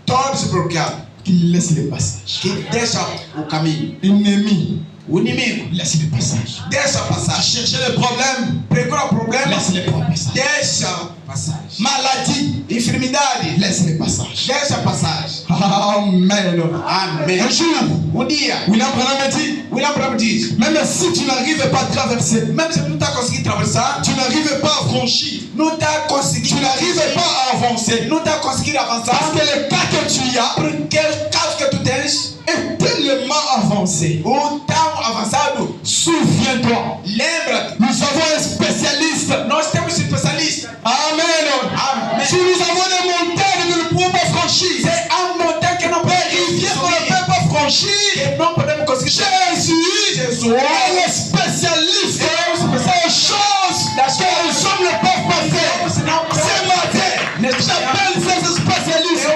todos se bloquearam. Qu'il laisse le passage. Que deixa o caminho. Ennemi, O inimigo laisse le passage. deixa passar. Chercher le problème, Procura problema, laisse le passage. deixa passagem. Maladie, Enfermidade, laisse le passage. deixa passagem. Amen. Amém. Un jour, Dia, William Branham dit, William Branham diz, même si tu n'arrives pas à traverser, mesmo se não está conseguindo atravessar, tu n'arrives pas à franchir, não está tu conseguindo n'arrives pas à avancer, não está conseguindo parce avançar, que le cas que tu as porque o caso que tu tens, est tellement avancé. o tão avançado, Souviens-toi, lembra-te, nous avons un spécialiste. nós temos especialista. Amen. Amém. Si nous avons des montagnes que nous ne pouvons pas franchir, C'est un montant que não des rivières qu'on ne peut pas franchir, que não podemos conseguir. Jésus est le spécialiste des choses que les hommes ne peuvent pas faire. Ce matin, j'appelle ces spécialistes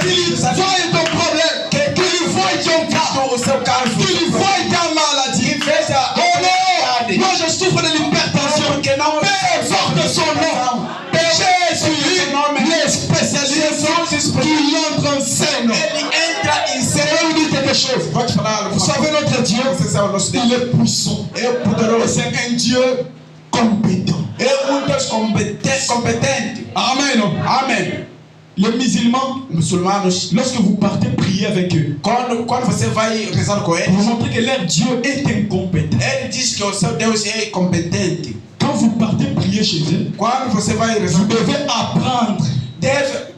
qu'ils voient ton problème, qu'ils voient ton cas, qu'ils voient ta maladie. Oh non, moi je souffre de l'hypertension, peu importe son nom. Jésus, les spécialistes qui entrent en scène. C'est là où dit quelque chose. Vous savez, notre Dieu, il est puissant. C'est un Dieu compétent. Amen. Amen. Les musulmans, lorsque vous partez prier avec eux, Quando você vai rezar com vous eles, montrez que leur Dieu est incompétent. ele diz que o seu Deus é competente. Quand vous partez prier chez eux, Quando você vai rezar, vous devez apprendre deve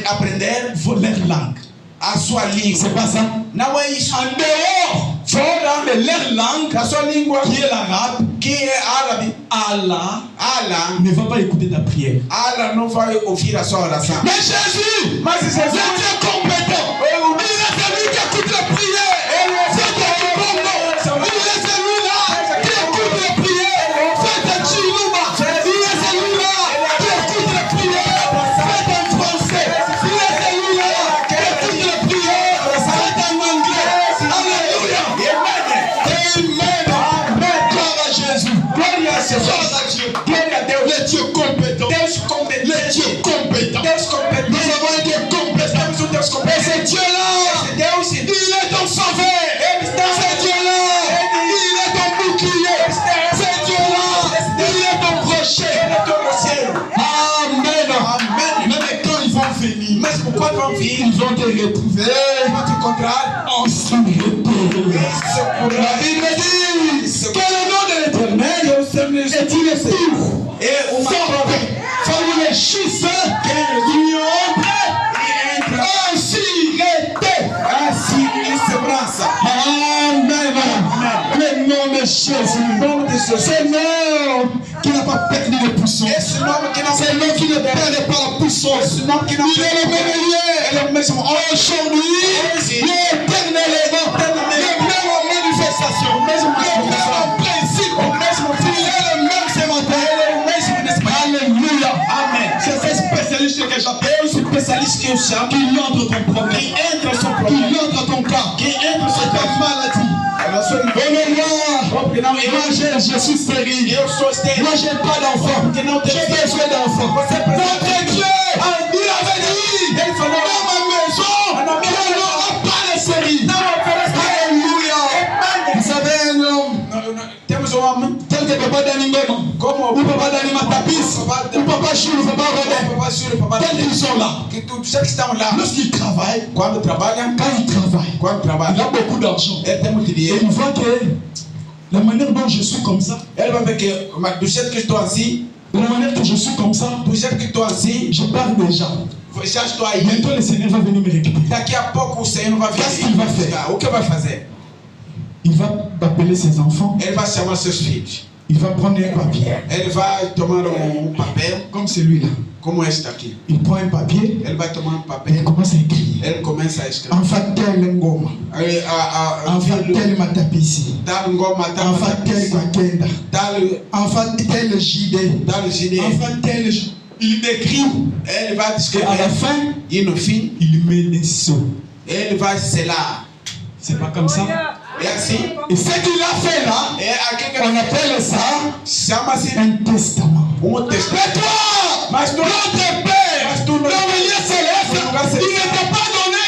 aprender leur langue. a sua língua. C'est pas ça? Não é isso. En dehors Fora de leur langue, da sua língua, qui est l'arabe, que é árabe, Allah Allah, ne va pas écouter ta prière. Allah não vai ouvir a sua oração. Mais Jésus, Mas le Jesus, Dieu compétent, il est celui qui écoute les prières. C'est Dieu qui compte. Il est celui-là qui écoute les prières. Faites un Chilouba. Il est celui-là qui écoute les prières. Faites un français. Il est celui-là qui écoute les prières. Faites un anglais. Alléluia. Amen. Gloire à Jésus. Gloire à Dieu. Le Dieu compétent. Deus competente. Le Dieu compétent. Deus competente. Nous avons un Dieu compétent. Temos um Deus Et competente. ce Dieu-là, Deus, il est ton sauveur. Ele está. Ce Dieu-là, il est ton bouclier. Ce Dieu-là, il est ton rocher. Ele é teu conselho. Amen. Amém. Même quand ils vont venir, Mesmo quando vão vir, ils vont te retrouver vão te encontrar. en sécurité. La Bible dit que le nom de l'Éternel est-il pur. É uma prova. Formuléchisse qu'il entre en sûreté. Assim, em segurança. Amen. Le nom de Jésus. C'est le nom qui n'a pas perdu de puissance. Esse nome que não C'est le nom qui ne perd pas la puissance. Esse nome que não Il est le même hier. Ele é o mesmo Aujourd'hui, l'éternel est là. Les mêmes manifestations. Les mêmes principes. Il est le même ce matin. Alléluia. Amen. C'est ce spécialiste que j'appelle. Spécialiste que eu chamo, Qui entre ton problème. que entra no seu Qui problema, entre ton cas. que entra no C'est seu ta maladie. na sua Oh porque não eu, moi je suis stérile. eu sou estéril, Moi j'ai pas d'enfant. porque não tenho J'ai besoin d'enfant. Notre Dieu, il avait dit Ele falou, dans ma maison, na minha il n'y aura pas de série. não oferece. Alléluia. Vous savez un homme Temos um homem tel que Papa Dani Ngoma, como ou Papa Dani Matapis, ou Papa Chou, ou Papa Robert, Papa Júlio, Papa tels qu'ils sont là. que todos já que estão lá, Lorsqu'ils travaillent, quando trabalham, quand ils travaillent, quando il trabalham, a beaucoup d'argent. ele tem muito Et dinheiro. il voit que la manière dont je suis comme ça, Ele vai ver que mas do jeito que estou assim, de la manière que je suis comme ça, do jeito que estou assim, je pars déjà. já estou aí. Bientôt le Seigneur va venir me récupérer. Daqui a pouco o Senhor não vai vir. Qu'est-ce qu'il va faire? O que vai fazer? Il va appeler ses enfants, Ele vai chamar seus filhos. il va prendre un papier, Ele vai tomar papel, comme celui-là. como este aqui. Il prend un papier Ele vai tomar et papel. il commence à écrire. Ele começa a escrever. Enfant tel Ngoma, enfant tel Matapisi, Tal ngoma, tal enfant tel Kwakenda, tal enfant tel JD, gine. enfant tel... Il décrit Ele vai et à la descrever. fin, E no fim, il met des sceaux. ele vai selar. C'est pas comme ça. É assim. Et ce qu'il a fait là, É aqui que on appelle ça chama-se un testament. testamento. Mais toi, Mas tu notre Père, Mas tu não- le milieu céleste, il ne t'a pas donné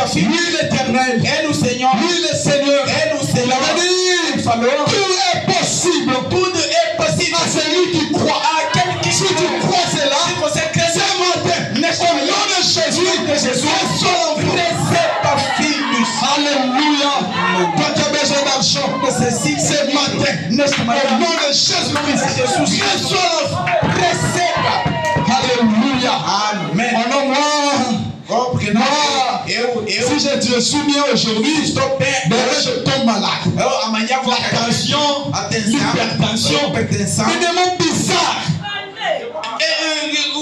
ta fille. Lui l'Éternel. Et nous Seigneur. Lui le Seigneur. Et nous Il Seigneur. avait dit, tout est possible. Tout est possible. À celui qui croit. À quelqu'un qui Si tu crois cela, c'est ce matin, au nom de Jésus, sois pas filhos. Alléluia. Toi qui as besoin d'argent, ce matin, au nom de Jésus-Christ, receba. Alléluia. Amen. Mon nom, Oh, porque moi, eu, si je te suis bien aujourd'hui, demain je tombe malade. amanhã vou La tension, l'hypertension, hipertensão. des démons bizarres.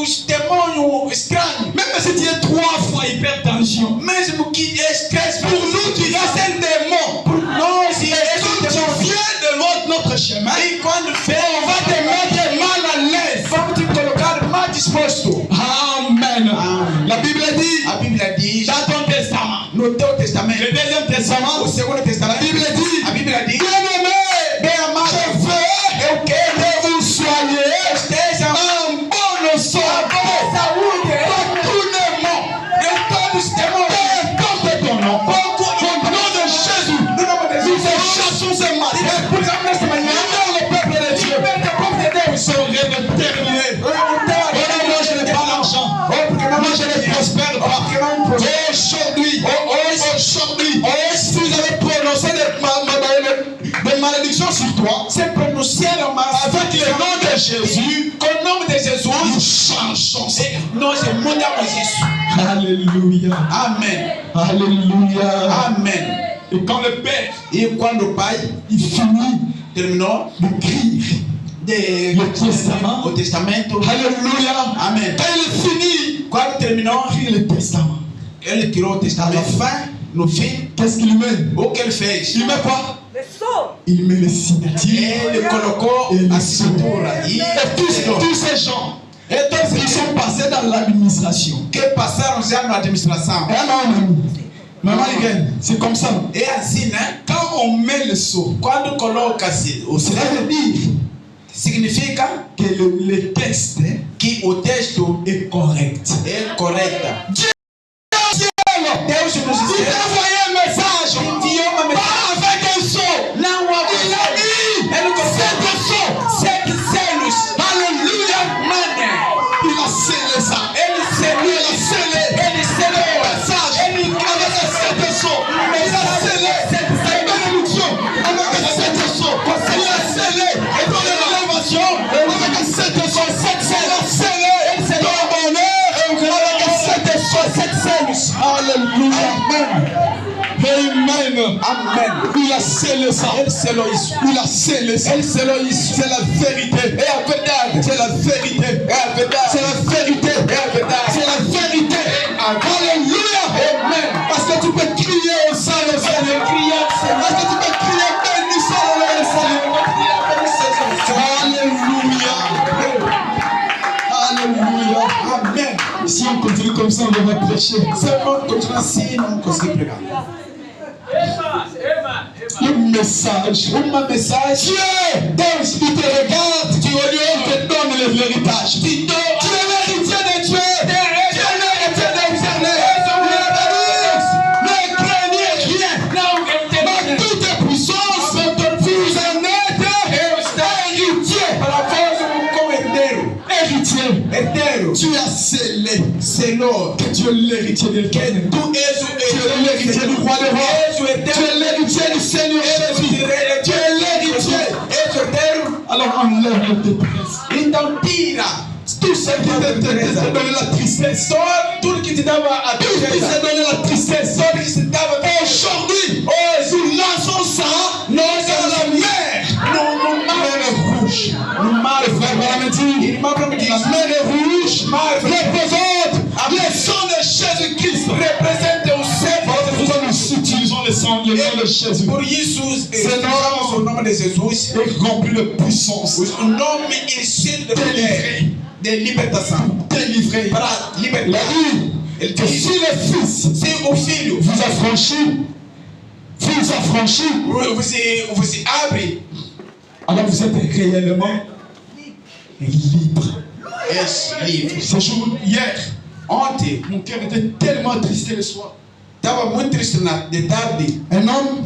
Os demônios estranhos. Même si tu es 3 fois hypertension, Mesmo que estresse pour nous, tu es un démon. por nós e Et quand tu viens de notre chemin, E quando vem, on va te mettre mal à l'aise. vamos te colocar mal disposto. Amen. Amen. La Bible dit, A Bíblia diz, dans ton testament, no teu testamento, le deuxième testament, o segundo la testamento, Bible dit, a Bíblia diz, bien-aimé, bem amado, je veux eu quero que vous soyez esteja en bonne santé. saúde. Pas tout le monde. Eu todos os demônios. Porte ton nom. Au nom de Jésus, No nome de nous Jesus. chassons ce matin. Expulsamos nesta manhã. Maintenant, le peuple de Dieu, Liberta o povo de Deus. ils sont déterminés. Eu Oh non, moi je n'ai pas d'argent. Moi je ne prospère pas. Aujourd'hui, si vous avez prononcé des malédictions sur toi, Se pronunciaram mais avec le nom de Jésus, com o nome de nous Jesus. changeons. Nós mudamos isso. Alléluia. Amém. Alléluia. Amém. Et quand le Père, E quando o pai il finit terminou d'écrire le testament, o testamento, Alléluia. Amém. Quand il finit Quando terminou, d'écrire le testament, ele tirou o testamento. No fim, qu'est-ce qu'il met? o que ele fez? Il met quoi? Il met les signatures. Ele colocou a assinatura. E Tous ces gens qui sont passés dans l'administration. que passaram já na administração. Maman, c'est comme ça. É assim, né? Quand on met le sceau, Quando coloca-se o cela selo, veut dire significa que le texte que o texto est correct. é correto. Deus nos il t'a envoyé un message. enviou uma mensagem. Pas avec un sceau. Não há Il a mis Ele colocou 7 sceaux. 7 selos. Alléluia. Mano, Il a scellé ça. ele Il selou. a scellé. Ele selou. Message avec les 7 sceaux. Il a scellé cette bénédiction avec les 7 sceaux. Il a scellé ton élévation avec les 7 sceaux. Il a scellé ton bonheur avec les 7 sceaux. 7 selos. Alléluia. Amen. Amen. Il a scellé ça. Ele selou isso. Il a scellé ça. Ele selou isso. C'est la vérité. É a verdade. C'est la vérité. É a verdade. C'est la vérité. É a verdade. C'est la vérité. Alléluia. Amen. Parce que tu peux crier au Seigneur. Parce que tu peux crier bénissons le Seigneur. Alléluia. Alléluia. Amen. Si on continue comme ça, on va prêcher. Se eu continuar assim, não consegui pregar. Le message. Uma mensagem. Dieu, Deus, il te regarde. Tu te donne l'héritage. Tu es l'héritier de Dieu. Tu es l'héritier de l'éternel. Ne craignez rien. Dans toute puissance, vous en êtes héritier. Para vós como herdeiro. Héritier. Herdeiro. Tu as scellé. Senhor. Que tu es l'héritier de l'éternel. Tu és o Tu es l'héritier du roi des rois. És o Tu herdeiro. es l'héritier du Seigneur Jésus. Tu es l'héritier. És o herdeiro. Alors enlève le dépresse. Então tira Tout ce qui te donne la tristesse. só tudo que te dava a Tout ce qui tristeza. te donne la tristesse. Só que te dava Aujourd'hui, nous lançons ça nós dans la mer. no mar Rouge. no mar Frère Bonaventure, Irmã Prometida. la mer est rouge. Mar Représente le sang de Jésus-Christ. representa o sangue. Nous utilisons le sang, le nom de Jésus. Por isso, Senhor, o nome de Jesus. est rempli de puissance. O nome enchido de poder, de libertação. Délivré. Para Il a libertar. dit Ele que disse: si le Fils se o filho vous affranchit, você abre, alors vous êtes réellement libre. és livre. Ce jour, hier, Ontem, mon cœur était tellement triste le soir. eu estava muito triste de tarde. Un homme